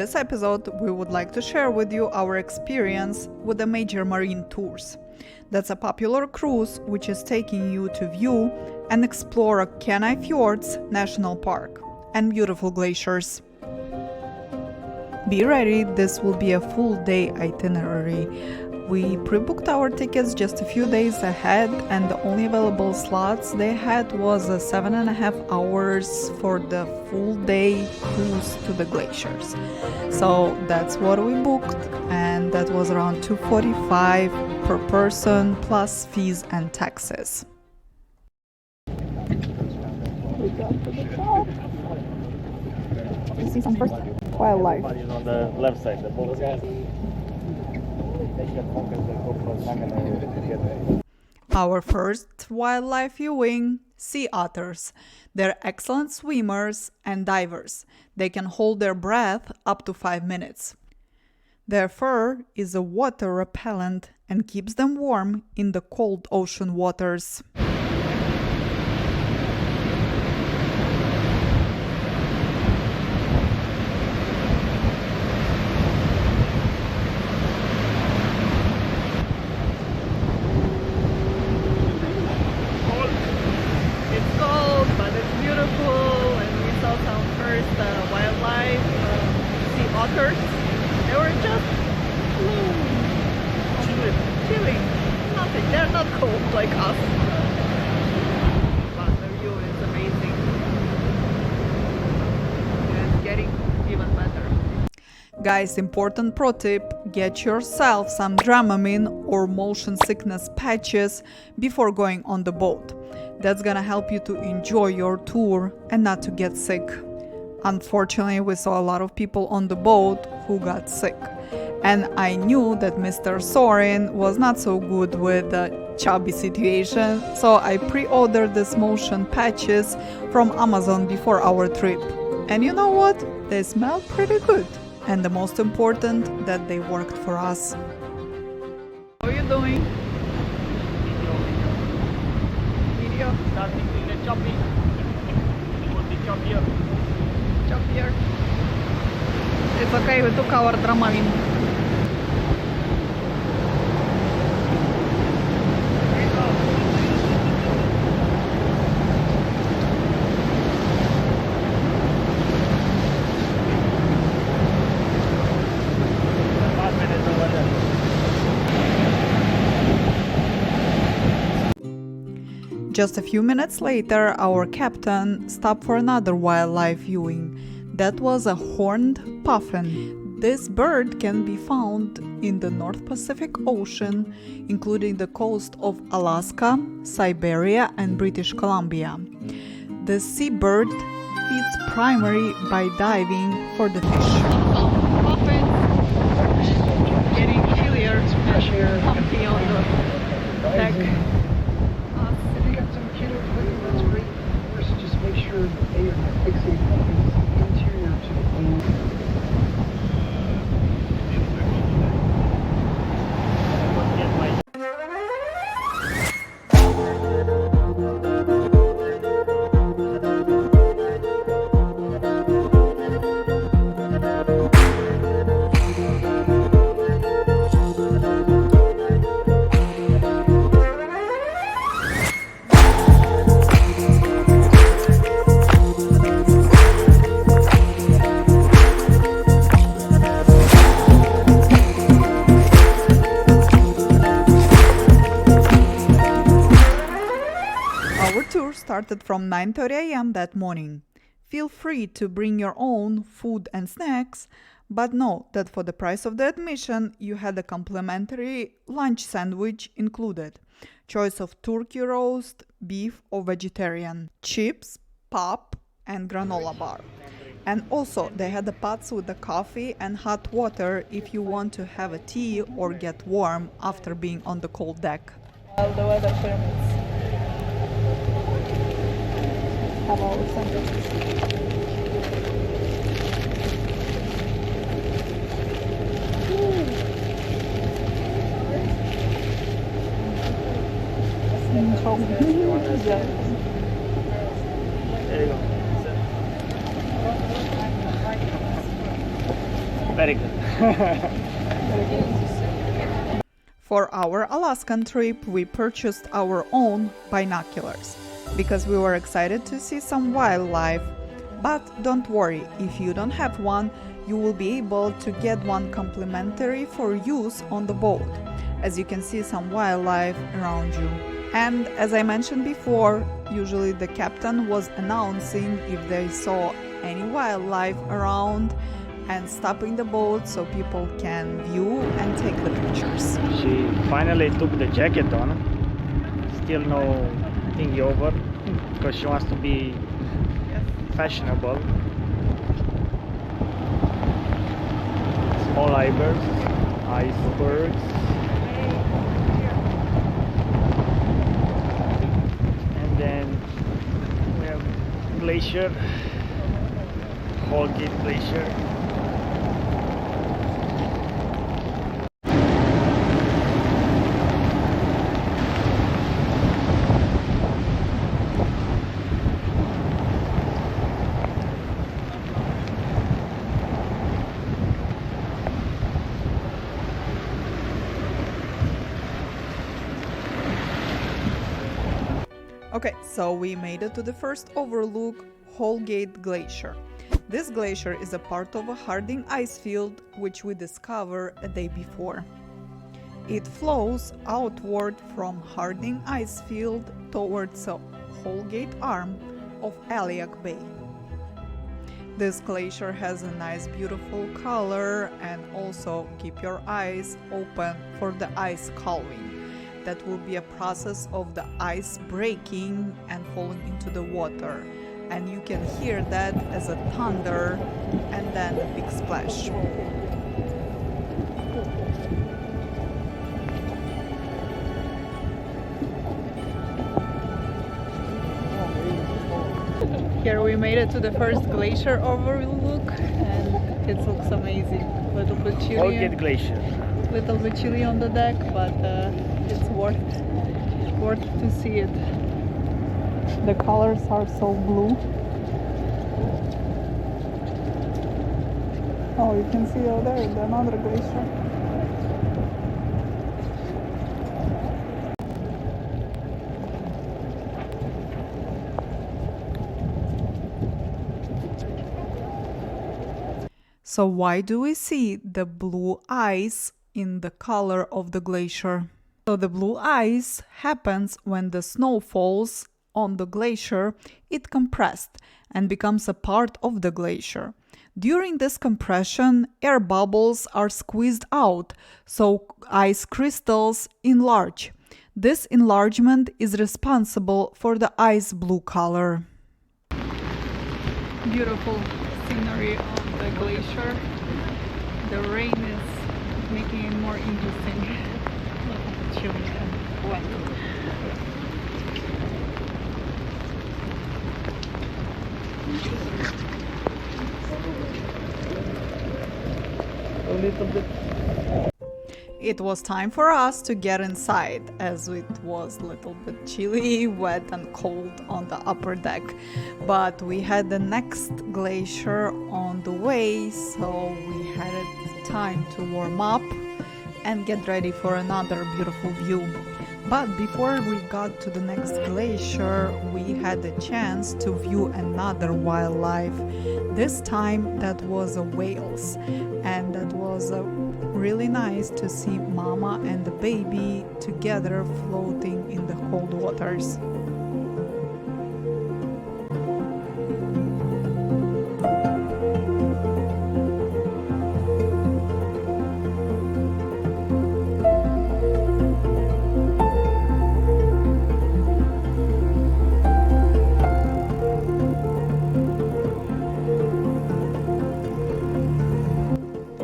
this episode, we would like to share with you our experience with the Major Marine Tours. That's a popular cruise which is taking you to view and explore KENAI Fjords National Park and beautiful glaciers. Be ready, this will be a full day itinerary. We pre-booked our tickets just a few days ahead, and the only available slots they had was 7.5 hours for the full day cruise to the glaciers. So that's what we booked, and that was around $245 per person plus fees and taxes. We got to the top. You see some first wildlife. On the left side, the boat. Our first wildlife viewing, sea otters. They're excellent swimmers and divers. They can hold their breath up to 5 minutes. Their fur is a water repellent and keeps them warm in the cold ocean waters. They were just chilling, nothing. They're not cold like us, but the view is amazing. It's getting even better. Guys, important pro tip: get yourself some Dramamine or motion sickness patches before going on the boat. That's gonna help you to enjoy your tour and not to get sick. Unfortunately, we saw a lot of people on the boat who got sick. And I knew that Mr. Sorin was not so good with the chubby situation, so I pre-ordered these motion patches from Amazon before our trip. And you know what? They smell pretty good. And the most important, that they worked for us. How are you doing? Video? Starting in the choppy. It will be choppier. Choppier. It's okay, we took our Dramamine. Just a few minutes later, our captain stopped for another wildlife viewing. That was a horned puffin. This bird can be found in the North Pacific Ocean, including the coast of Alaska, Siberia, and British Columbia. The seabird feeds primarily by diving for the fish. Puffin getting chillier and comfy on the deck. Make sure that they are not fixated on the interior to the plane. Started from 9:30 a.m. that morning. Feel free to bring your own food and snacks, but know that for the price of the admission, you had a complimentary lunch sandwich included. Choice of turkey roast, beef or vegetarian, chips, pop, and granola bar. And also, they had the pots with the coffee and hot water if you want to have a tea or get warm after being on the cold deck. While the weather permits. Have our sandwiches. There you go. For our Alaskan trip, we purchased our own binoculars because we were excited to see some wildlife. But don't worry, if you don't have one, you will be able to get one complimentary for use on the boat, as you can see some wildlife around you. And as I mentioned before, usually the captain was announcing if they saw any wildlife around and stopping the boat so people can view and take the pictures. She finally took the jacket on. Still no thingy over because she wants to be fashionable. Small icebergs. And then we have Glacier, Holgate Glacier. Okay, so we made it to the first overlook, Holgate Glacier. This glacier is a part of a hardening ice field which we discovered a day before. It flows outward from hardening ice field towards the Holgate arm of Aliac Bay. This glacier has a nice beautiful color, and also keep your eyes open for the ice calving. That will be a process of the ice breaking and falling into the water, and you can hear that as a thunder and then a big splash. Here we made it to the first glacier overlook, and it looks amazing. A little bit chilly. Holgate Glacier. Little bit chilly on the deck, but it's worth to see it. The colors are so blue. Oh, you can see over there another glacier. So why do we see the blue ice in the color of the glacier? So the blue ice happens when the snow falls on the glacier, it compressed and becomes a part of the glacier. During this compression, air bubbles are squeezed out, so ice crystals enlarge. This enlargement is responsible for the ice blue color. Beautiful scenery on the glacier. The rain is making it more interesting. Chilly and wet. A little bit. It was time for us to get inside, as it was a little bit chilly, wet and cold on the upper deck. But we had the next glacier on the way, so we had time to warm up and get ready for another beautiful view. But before we got to the next glacier, we had the chance to view another wildlife. This time that was a whales, and that was really nice to see mama and the baby together floating in the cold waters.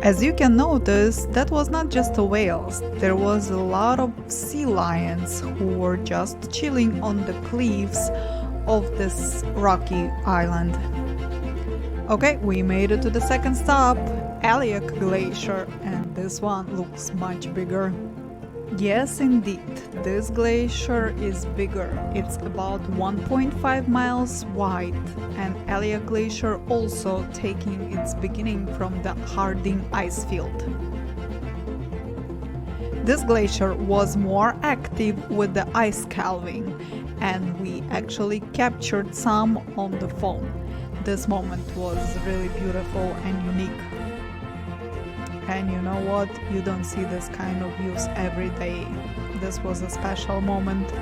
As you can notice, that was not just the whales. There was a lot of sea lions who were just chilling on the cliffs of this rocky island. Okay, we made it to the second stop, Aliac Glacier, and this one looks much bigger. Yes, indeed, this glacier is bigger. It's about 1.5 miles wide, and Elia Glacier also taking its beginning from the Harding ice field. This glacier was more active with the ice calving, and we actually captured some on the phone. This moment was really beautiful and unique. And you know what? You don't see this kind of views every day. This was a special moment.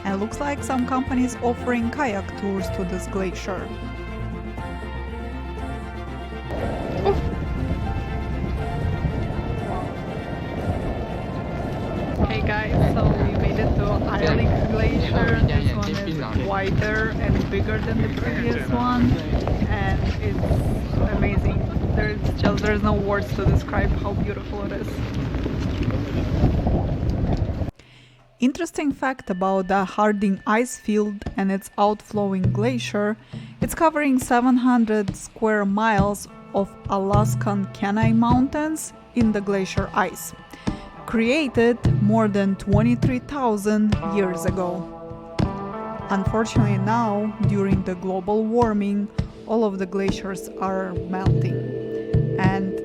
And looks like some companies offering kayak tours to this glacier. Hey guys, so we made it to Elia Glacier. This one is wider and bigger than the previous one, and it's amazing. There's no words to describe how beautiful it is. Interesting fact about the Harding ice field and its outflowing glacier: it's covering 700 square miles of Alaskan KENAI Mountains in the glacier ice, created more than 23,000 years ago. Unfortunately now, during the global warming, all of the glaciers are melting, and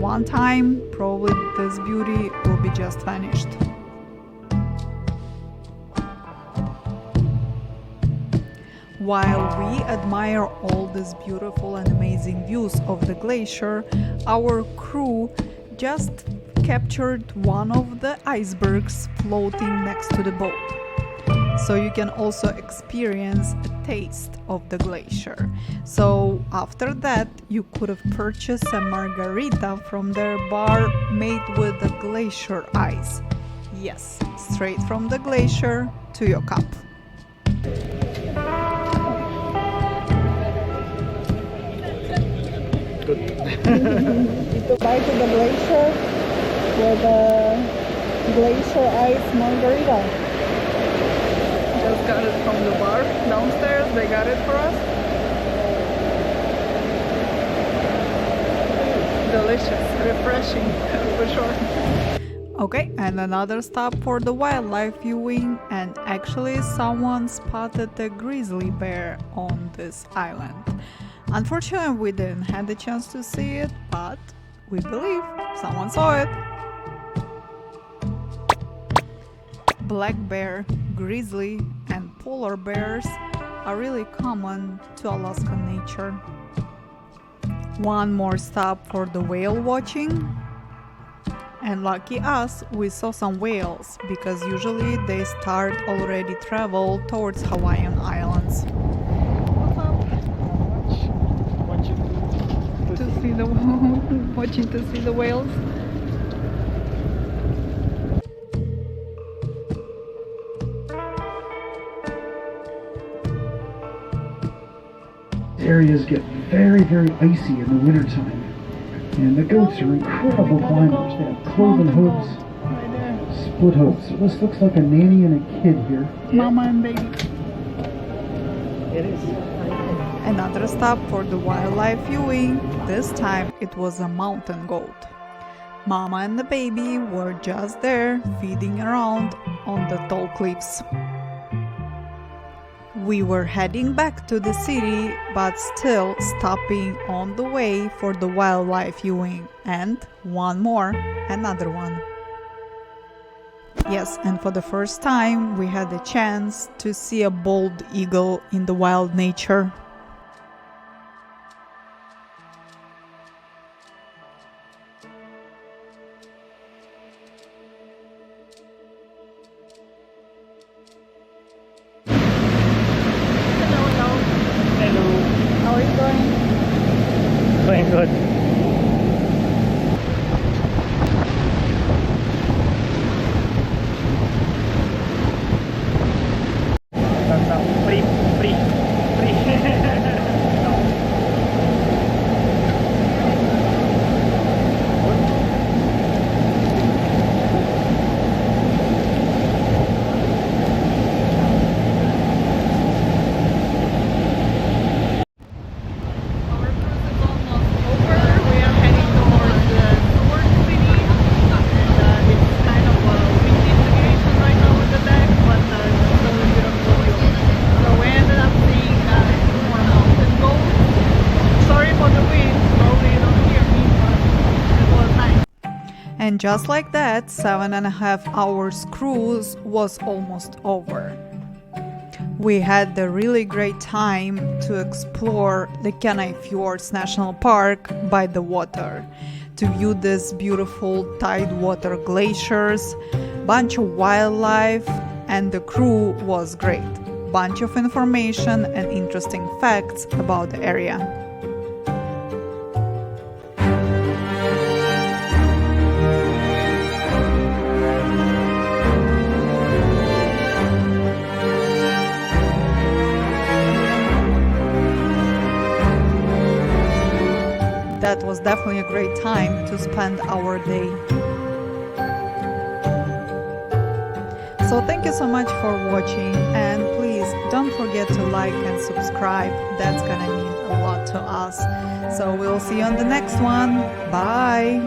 one time probably this beauty will be just vanished. While we admire all these beautiful and amazing views of the glacier, our crew just captured one of the icebergs floating next to the boat. So you can also experience a taste of the glacier. So after that, you could have purchased a margarita from their bar made with the glacier ice. Yes, straight from the glacier to your cup. To buy to the glacier with a glacier ice margarita. Just got it from the bar downstairs, they got it for us. Delicious, refreshing for sure. Okay, and another stop for the wildlife viewing, and actually someone spotted a grizzly bear on this island. Unfortunately, we didn't have the chance to see it, but we believe someone saw it. Black bear, grizzly, and polar bears are really common to Alaskan nature. One more stop for the whale watching. And lucky us, we saw some whales, because usually they start already travel towards Hawaiian Islands. Watching to see the whales. Areas get very, very icy in the wintertime. And the goats are incredible climbers. They have cloven hooves, Right there. split hooves. So this looks like a nanny and a kid here. Mama and baby. It is. Another stop for the wildlife viewing. This time it was a mountain goat. Mama and the baby were just there feeding around on the tall cliffs. We were heading back to the city, but still stopping on the way for the wildlife viewing, and another one. Yes, and for the first time we had a chance to see a bald eagle in the wild nature. Hello. How are you going? Going good. Free. And just like that, 7.5 hours cruise was almost over. We had a really great time to explore the KENAI Fjords National Park by the water, to view these beautiful tidewater glaciers, bunch of wildlife, and the crew was great. Bunch of information and interesting facts about the area. That was definitely a great time to spend our day. So thank you so much for watching, and please don't forget to like and subscribe. That's gonna mean a lot to us. So we'll see you on the next one. Bye!